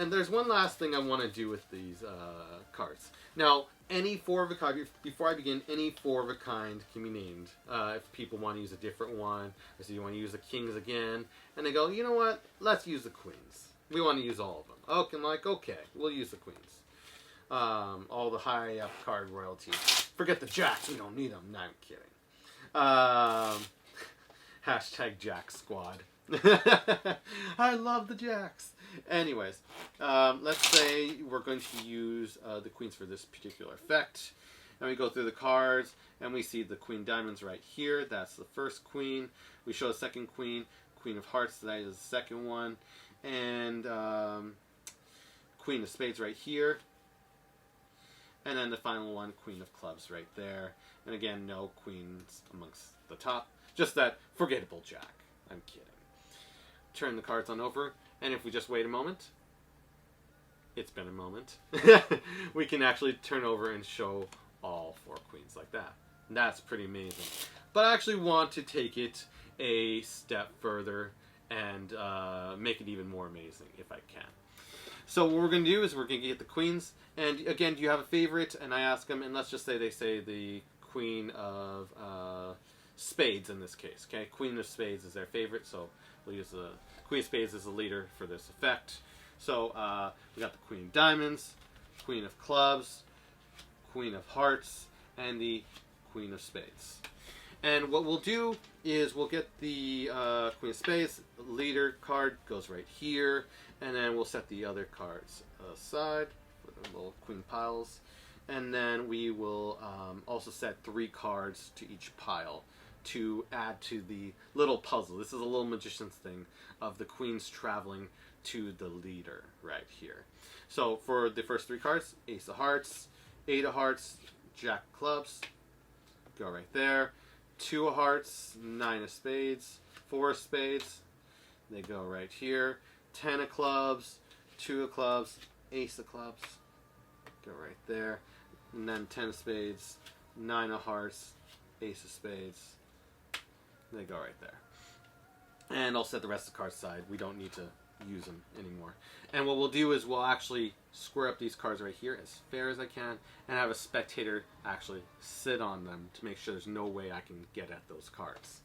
And there's one last thing I want to do with these cards. Now, any four of a kind, before I begin, any four of a kind can be named. If people want to use a different one, or so you want to use the kings again, and they go, you know what, let's use the queens. We want to use all of them. Okay, I'm like, okay, we'll use the queens. All the high up card royalty. Forget the jacks, we don't need them. No, I'm kidding. Hashtag Jack Squad. I love the jacks. Anyways, let's say we're going to use the queens for this particular effect. And we go through the cards, and we see the queen diamonds right here. That's the first queen. We show the second queen, queen of hearts. That is the second one. And queen of spades right here. And then the final one, queen of clubs right there. And again, no queens amongst the top. Just that forgettable jack. I'm kidding. Turn the cards on over. And if we just wait a moment, it's been a moment, we can actually turn over and show all four queens like that. And that's pretty amazing. But I actually want to take it a step further and make it even more amazing if I can. So what we're going to do is we're going to get the queens. And again, do you have a favorite? And I ask them, and let's just say they say the queen of spades in this case. Okay, queen of spades is their favorite, so we'll use the queen of spades as the leader for this effect. So we got the queen of diamonds, queen of clubs, queen of hearts, and the queen of spades. And what we'll do is we'll get the queen of spades, the leader card goes right here, and then we'll set the other cards aside for the little queen piles. And then we will also set 3 cards to each pile to add to the little puzzle. This is a little magician's thing of the queens traveling to the leader right here. So for the first 3 cards, ace of hearts, 8 of hearts, jack of clubs, go right there. 2 of hearts, 9 of spades, 4 of spades, they go right here. 10 of clubs, 2 of clubs, ace of clubs, go right there. And then 10 of spades, 9 of hearts, ace of spades, they go right there. And I'll set the rest of the cards aside. We don't need to use them anymore. And what we'll do is we'll actually square up these cards right here as fair as I can and have a spectator actually sit on them to make sure there's no way I can get at those cards.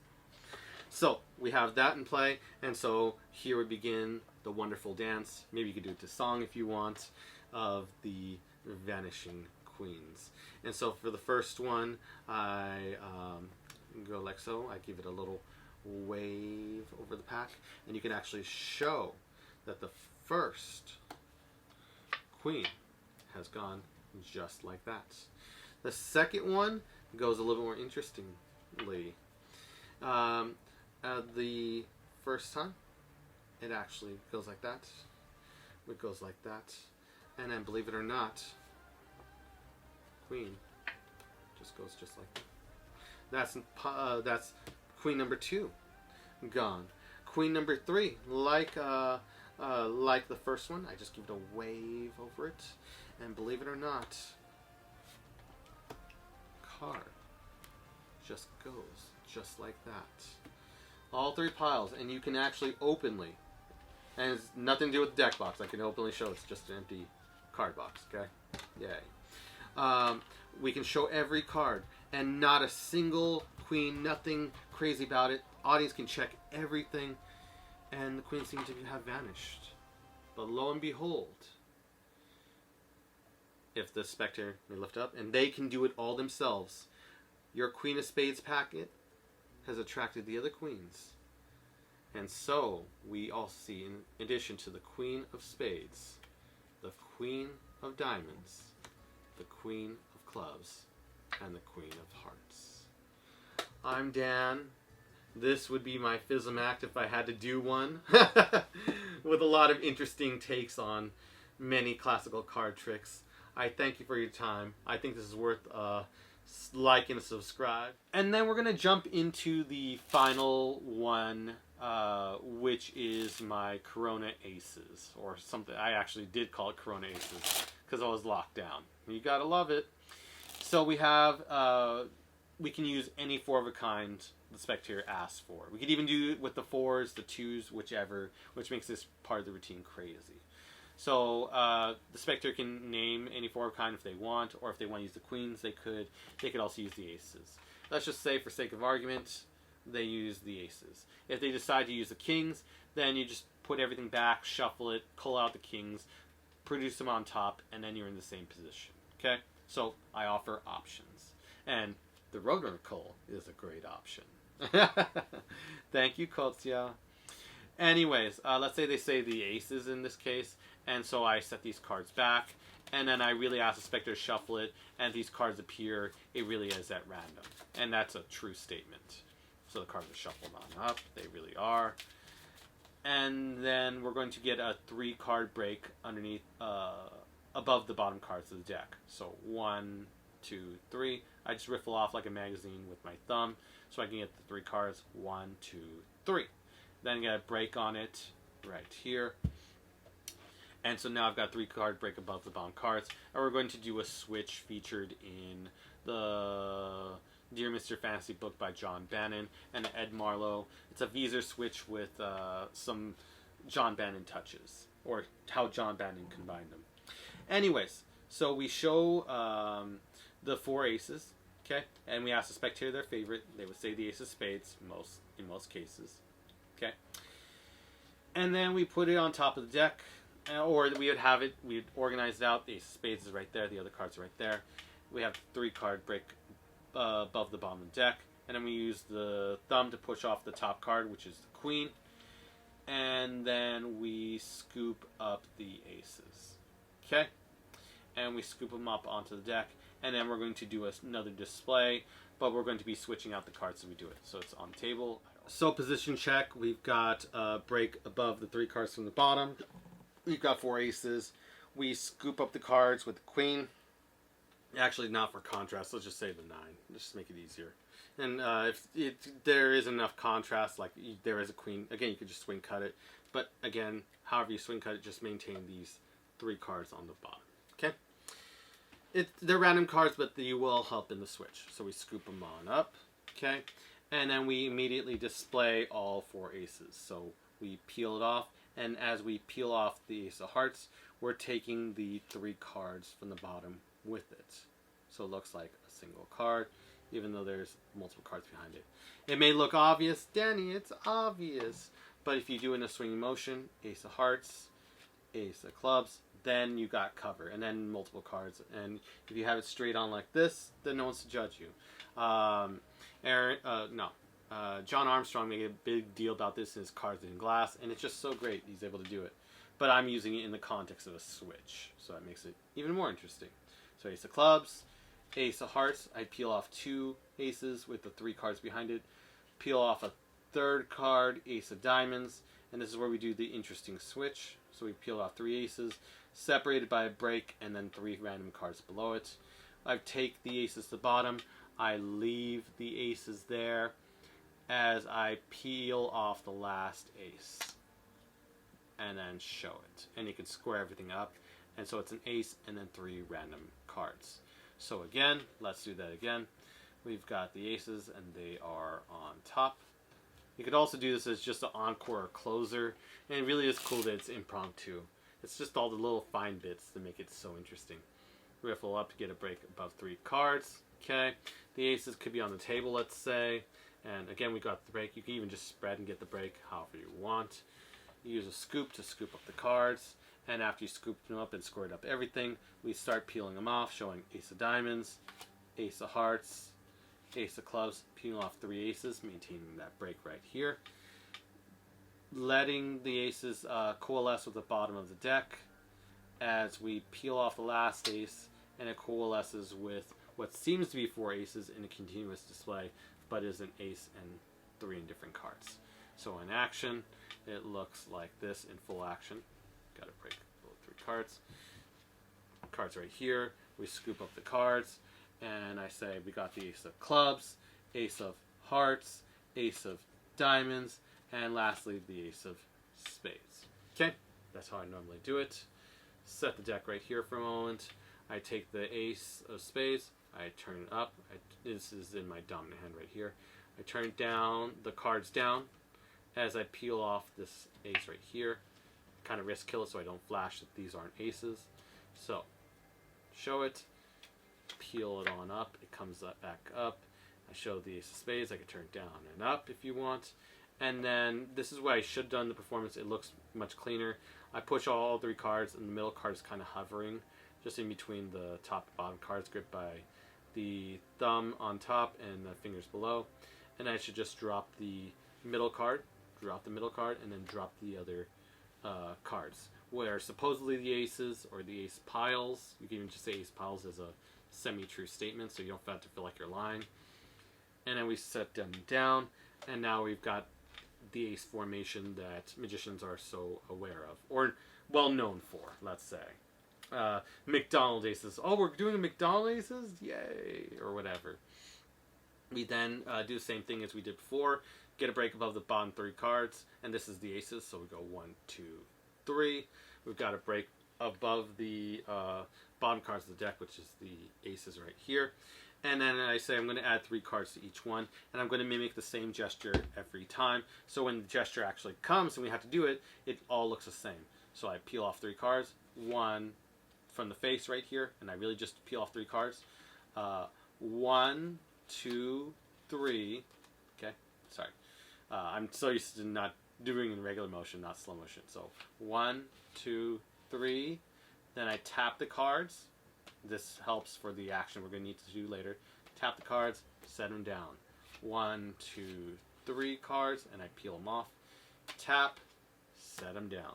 So we have that in play, and so here we begin the wonderful dance. Maybe you could do it to song if you want, of the vanishing queens. And so for the first one, I go like so. I give it a little wave over the pack, and you can actually show that the first queen has gone just like that. The second one goes a little more interestingly. The first time, it actually goes like that. It goes like that. And then, believe it or not, queen just goes just like that. That's queen number 2 gone. Queen number 3, like the first one, I just give it a wave over it, and believe it or not, card just goes just like that. All 3 piles, and you can actually openly, and it's nothing to do with the deck box. I can openly show it's just an empty card box. Okay, yay. We can show every card, and not a single queen, nothing crazy about it. Audience can check everything, and the queens seem to have vanished. But lo and behold, if the spectator may lift up, and they can do it all themselves, your queen of spades packet has attracted the other queens. And so we all see, in addition to the queen of spades, the queen of diamonds, the queen of clubs, and the queen of hearts. I'm Dan. This would be my FISM act if I had to do one, with a lot of interesting takes on many classical card tricks. I thank you for your time. I think this is worth like and subscribe. And then we're going to jump into the final one, which is my Corona Aces, or something. I actually did call it Corona Aces because I was locked down. You gotta love it. So we have, we can use any 4 of a kind the spectator asks for. We could even do it with the 4s, the 2s, whichever, which makes this part of the routine crazy. So the spectator can name any 4 of kind if they want, or if they want to use the queens, they could. They could also use the aces. Let's just say, for sake of argument, they use the aces. If they decide to use the kings, then you just put everything back, shuffle it, cull out the kings, produce them on top, and then you're in the same position. Okay? So I offer options. And the Roadrunner cull is a great option. Thank you, Kotsia. Anyways, let's say they say the aces in this case, and so I set these cards back, and then I really ask the spectator to shuffle it, and these cards appear, it really is at random. And that's a true statement. So the cards are shuffled on up, they really are. And then we're going to get a 3-card break underneath, above the bottom cards of the deck. So 1, 2, 3. I just riffle off like a magazine with my thumb, so I can get the 3 cards. 1, 2, 3. Then get a break on it right here. And so now I've got a 3-card break above the bottom cards. And we're going to do a switch featured in the Dear Mr. Fantasy book by John Bannon and Ed Marlowe. It's a Visor switch with some John Bannon touches, or how John Bannon combined them. Anyways, so we show the 4 aces, okay? And we ask the spectator their favorite. They would say the ace of spades in most cases. Okay, and then we put it on top of the deck, or we would have it, we'd organize it out. The ace of spades is right there, the other cards are right there. We have 3-card break above the bottom of the deck, and then we use the thumb to push off the top card, which is the queen, and then we scoop up the aces. Okay, and we scoop them up onto the deck, and then we're going to do another display, but we're going to be switching out the cards as we do it. So it's on the table. So position check, we've got a break above the 3 cards from the bottom. We've got 4 aces. We scoop up the cards with the queen. Actually, not for contrast. Let's just say the 9. Just make it easier. And if there is enough contrast, like there is a queen, again, you could just swing cut it. But again, however you swing cut it, just maintain these 3 cards on the bottom. Okay? They're random cards, but you will help in the switch. So we scoop them on up. Okay? And then we immediately display all 4 aces. So we peel it off, and as we peel off the ace of hearts, we're taking the 3 cards from the bottom with it. So it looks like a single card, even though there's multiple cards behind it. It may look obvious. Danny, it's obvious. But if you do it in a swinging motion, ace of hearts, ace of clubs, then you got cover, and then multiple cards. And if you have it straight on like this, then no one's to judge you. John Armstrong made a big deal about this in his Cards in Glass, and it's just so great he's able to do it. But I'm using it in the context of a switch, so that makes it even more interesting. So ace of clubs, ace of hearts. I peel off 2 aces with the 3 cards behind it. Peel off a 3rd card, ace of diamonds, and this is where we do the interesting switch. So we peel off 3 aces, separated by a break, and then 3 random cards below it. I take the aces to the bottom. I leave the aces there as I peel off the last ace and then show it. And you can square everything up. And so it's an ace and then 3 random cards. So again, let's do that again. We've got the aces and they are on top. You could also do this as just an encore or closer. And it really is cool that it's impromptu. It's just all the little fine bits that make it so interesting. Riffle up to get a break above 3 cards. Okay, the aces could be on the table, let's say. And again, we got the break. You can even just spread and get the break however you want. You use a scoop to scoop up the cards. And after you scoop them up and squared up everything, we start peeling them off, showing ace of diamonds, ace of hearts, ace of clubs, peeling off 3 aces, maintaining that break right here. Letting the aces coalesce with the bottom of the deck as we peel off the last ace, and it coalesces with what seems to be 4 aces in a continuous display, but is an ace and 3 in different cards. So in action, it looks like this in full action. Got to break below 3 cards. Cards right here. We scoop up the cards, and I say we got the ace of clubs, ace of hearts, ace of diamonds, and lastly the ace of spades. Okay, that's how I normally do it. Set the deck right here for a moment. I take the ace of spades, I turn it up. This is in my dominant hand right here. I turn down the cards down as I peel off this ace right here. kind of risk kill it so I don't flash that these aren't aces. So, show it, peel it on up, it comes up, back up. I show the ace of spades, I can turn it down and up if you want. And then, this is where I should have done the performance, it looks much cleaner. I push all 3 cards, and the middle card is kind of hovering, just in between the top and bottom cards, gripped by the thumb on top and the fingers below. And I should just drop the middle card, and then drop the other cards. Where supposedly the aces, or the ace piles, you can even just say ace piles as a semi-true statement, so you don't have to feel like you're lying. And then we set them down, and now we've got the ace formation that magicians are so aware of, or well known for, let's say. McDonald aces. Oh, we're doing McDonald aces? Yay! Or whatever. We then do the same thing as we did before. Get a break above the bottom 3 cards, and this is the aces, so we go 1, 2, 3. We've got a break above the bottom cards of the deck, which is the aces right here. And then I say I'm going to add 3 cards to each one, and I'm going to mimic the same gesture every time. So when the gesture actually comes and we have to do it, it all looks the same. So I peel off 3 cards, 1 from the face right here, and I really just peel off 3 cards. 1, 2, 3. Okay, sorry. I'm so used to not doing in regular motion, not slow motion. So 1, 2, 3. Then I tap the cards. This helps for the action we're going to need to do later. Tap the cards, set them down. 1, 2, 3 cards, and I peel them off. Tap, set them down.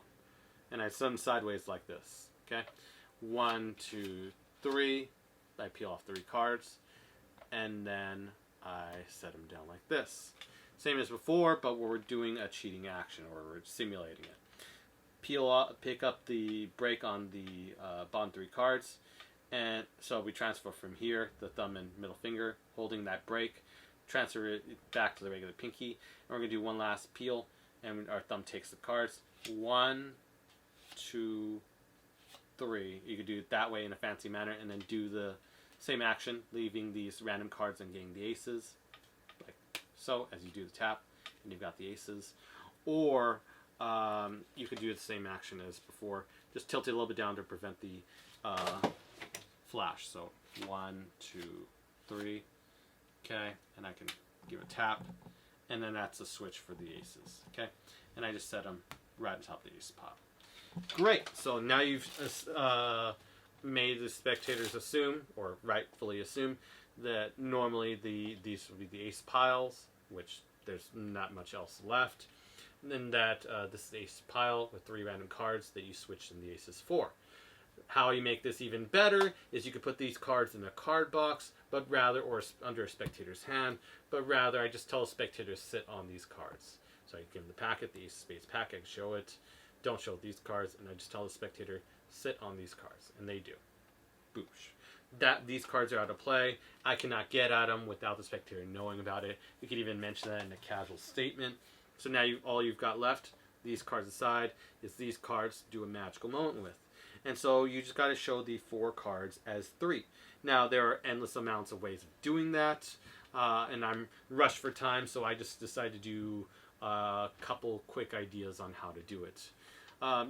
And I set them sideways like this. Okay? 1, 2, 3. I peel off 3 cards. And then I set them down like this. Same as before, but we're doing a cheating action, or we're simulating it. Peel off, pick up the break on the bottom 3 cards, and so we transfer from here, the thumb and middle finger, holding that break, transfer it back to the regular pinky, and we're going to do one last peel, and our thumb takes the cards. 1, 2, 3. You could do it that way in a fancy manner, and then do the same action, leaving these random cards and getting the aces, like so, as you do the tap, and you've got the aces. Or you could do the same action as before, just tilt it a little bit down to prevent the flash. So 1, 2, 3. Okay, and I can give a tap, and then that's a switch for the aces. Okay, and I just set them right on top of the ace pile. Great. So now you've made the spectators assume, or rightfully assume, that normally these would be the ace piles, which there's not much else left. And then that this is the ace pile with 3 random cards that you switched in the aces for. How you make this even better is you could put these cards in a card box, but rather, or under a spectator's hand, but rather I just tell a spectator to sit on these cards. So I give them the packet, the ace of spades packet, show it, don't show these cards, and I just tell the spectator, sit on these cards, and they do. Boosh. These cards are out of play. I cannot get at them without the spectator knowing about it. You could even mention that in a casual statement. So now all you've got left, these cards aside, is these cards do a magical moment with. And so you just got to show the 4 cards as 3. Now there are endless amounts of ways of doing that, and I'm rushed for time, so I just decided to do a couple quick ideas on how to do it.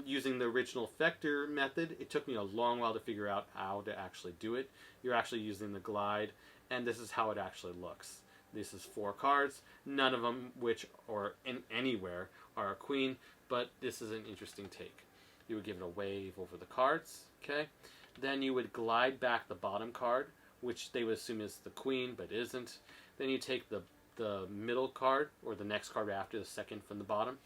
Using the original Vector method, it took me a long while to figure out how to actually do it. You're actually using the glide, and this is how it actually looks. This is 4 cards, none of them which or in anywhere are a queen, but this is an interesting take. You would give it a wave over the cards, okay? Then you would glide back the bottom card, which they would assume is the queen, but isn't. Then you take the middle card, or the next card after, the second from the bottom,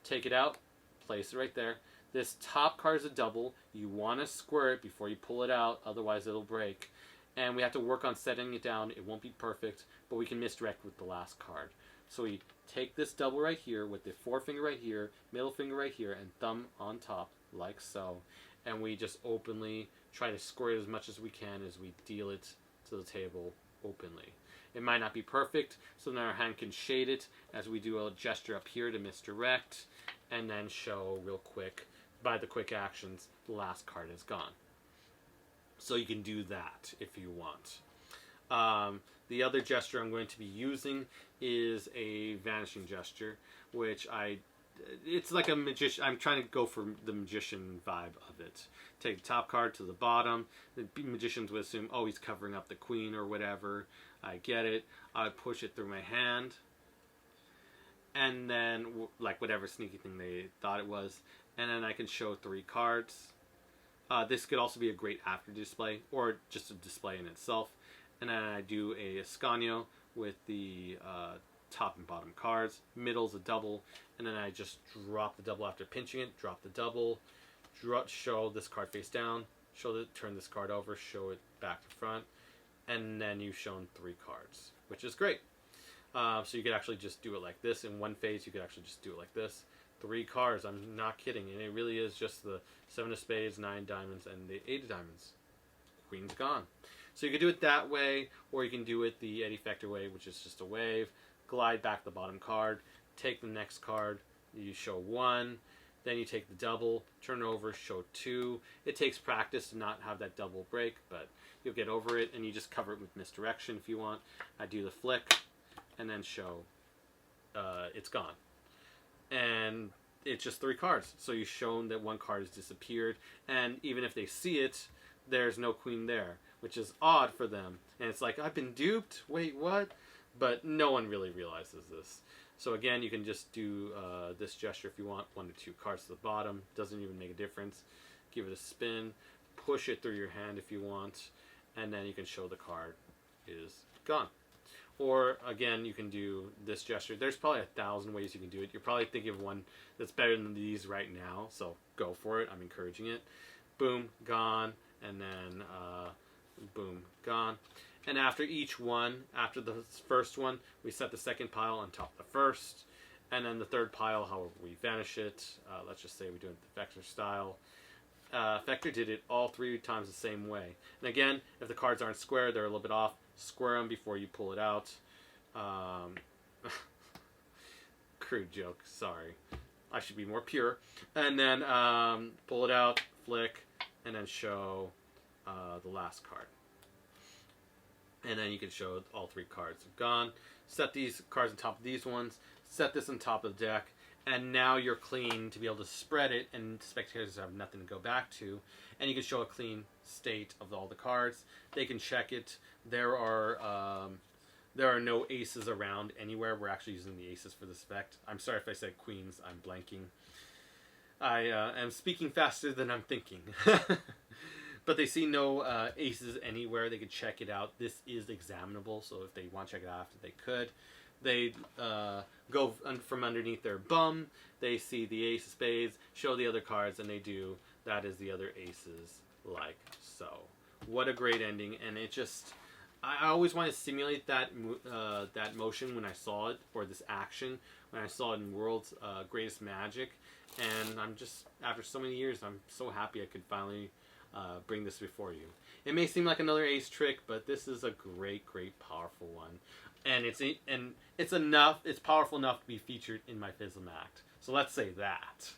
take it out, place it right there. This top card is a double. You want to square it before you pull it out, otherwise it'll break. And we have to work on setting it down. It won't be perfect, but we can misdirect with the last card. So we take this double right here with the forefinger right here, middle finger right here, and thumb on top, like so. And we just openly try to square it as much as we can as we deal it to the table openly. It might not be perfect, so then our hand can shade it as we do a gesture up here to misdirect, and then show real quick, by the quick actions, the last card is gone. So you can do that if you want. The other gesture I'm going to be using is a vanishing gesture, which I it's like a magician. I'm trying to go for the magician vibe of it. Take the top card to the bottom. The magicians would assume, oh, he's covering up the queen or whatever. I get it. I push it through my hand. And then, like, whatever sneaky thing they thought it was. And then I can show 3 cards. This could also be a great after display, or just a display in itself. And then I do a Escanio with the top and bottom cards. Middle's a double. And then I just drop the double after pinching it. Drop the double. Show this card face down. Turn this card over. Show it back to front. And then you've shown 3 cards, which is great. So you could actually just do it like this. In one phase, you could actually just do it like this. 3 cards, I'm not kidding. And it really is just the 7 of spades, 9 diamonds, and the 8 of diamonds. Queen's gone. So you can do it that way, or you can do it the Eddie Fector way, which is just a wave. Glide back the bottom card. Take the next card. You show 1. Then you take the double, turn it over, show 2. It takes practice to not have that double break, but you'll get over it, and you just cover it with misdirection if you want. I do the flick, and then show it's gone. And it's just 3 cards. So you've shown that 1 card has disappeared, and even if they see it, there's no queen there, which is odd for them. And it's like, I've been duped? Wait, what? But no one really realizes this. So again, you can just do this gesture if you want. 1 to 2 cards to the bottom. Doesn't even make a difference. Give it a spin. Push it through your hand if you want. And then you can show the card is gone. Or again, you can do this gesture. There's probably 1,000 ways you can do it. You're probably thinking of one that's better than these right now. So go for it. I'm encouraging it. Boom, gone. And then boom, gone. And after each one, after the first one, we set the second pile on top of the first. And then the third pile, however we vanish it. Let's just say we do it the Fector style. Fector did it all 3 times the same way. And again, if the cards aren't square, they're a little bit off. Square them before you pull it out. Crude joke, sorry. I should be more pure. And then pull it out, flick, and then show the last card. And then you can show all 3 cards have gone. Set these cards on top of these ones. Set this on top of the deck. And now you're clean to be able to spread it, and spectators have nothing to go back to. And you can show a clean state of all the cards. They can check it. There are no aces around anywhere. We're actually using the aces for this effect. I'm sorry if I said queens. I'm blanking. I am speaking faster than I'm thinking. But they see no aces anywhere. They can check it out. This is examinable, so if they want to check it out after, they could. They go from underneath their bum. They see the ace of spades, show the other cards, and they do. That is the other aces, like so. What a great ending. And it just, I always want to simulate that that motion when I saw it, or this action, when I saw it in World's Greatest Magic. And I'm just, after so many years, I'm so happy I could finally bring this before you. It may seem like another ace trick, but this is a great, great, powerful one. And it's enough. It's powerful enough to be featured in my FISM act. So let's say that.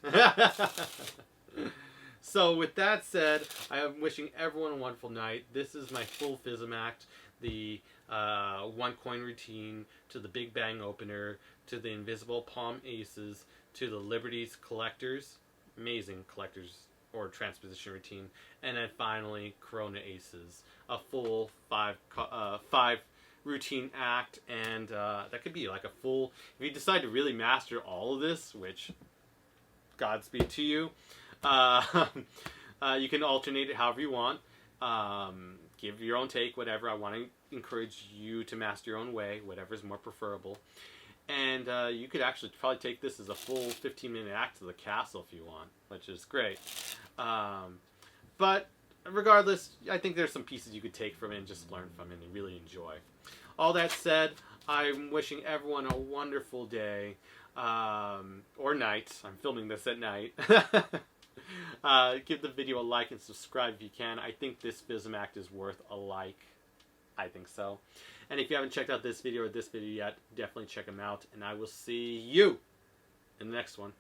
So with that said, I am wishing everyone a wonderful night. This is my full FISM act. The 1 coin routine, to the Big Bang opener, to the Invisible Palm Aces, to the Liberties Collectors, amazing collectors or transposition routine, and then finally Corona Aces, a full 5 routine act. And that could be like a full, if you decide to really master all of this, which Godspeed to you, you can alternate it however you want. Give your own take, whatever. I want to encourage you to master your own way, whatever is more preferable. And you could actually probably take this as a full 15-minute act to the castle if you want, which is great. But regardless, I think there's some pieces you could take from it and just learn from it and really enjoy. All that said, I'm wishing everyone a wonderful day, or night. I'm filming this at night. Give the video a like and subscribe if you can. I think this FISM act is worth a like. I think so. And if you haven't checked out this video or this video yet, definitely check them out. And I will see you in the next one.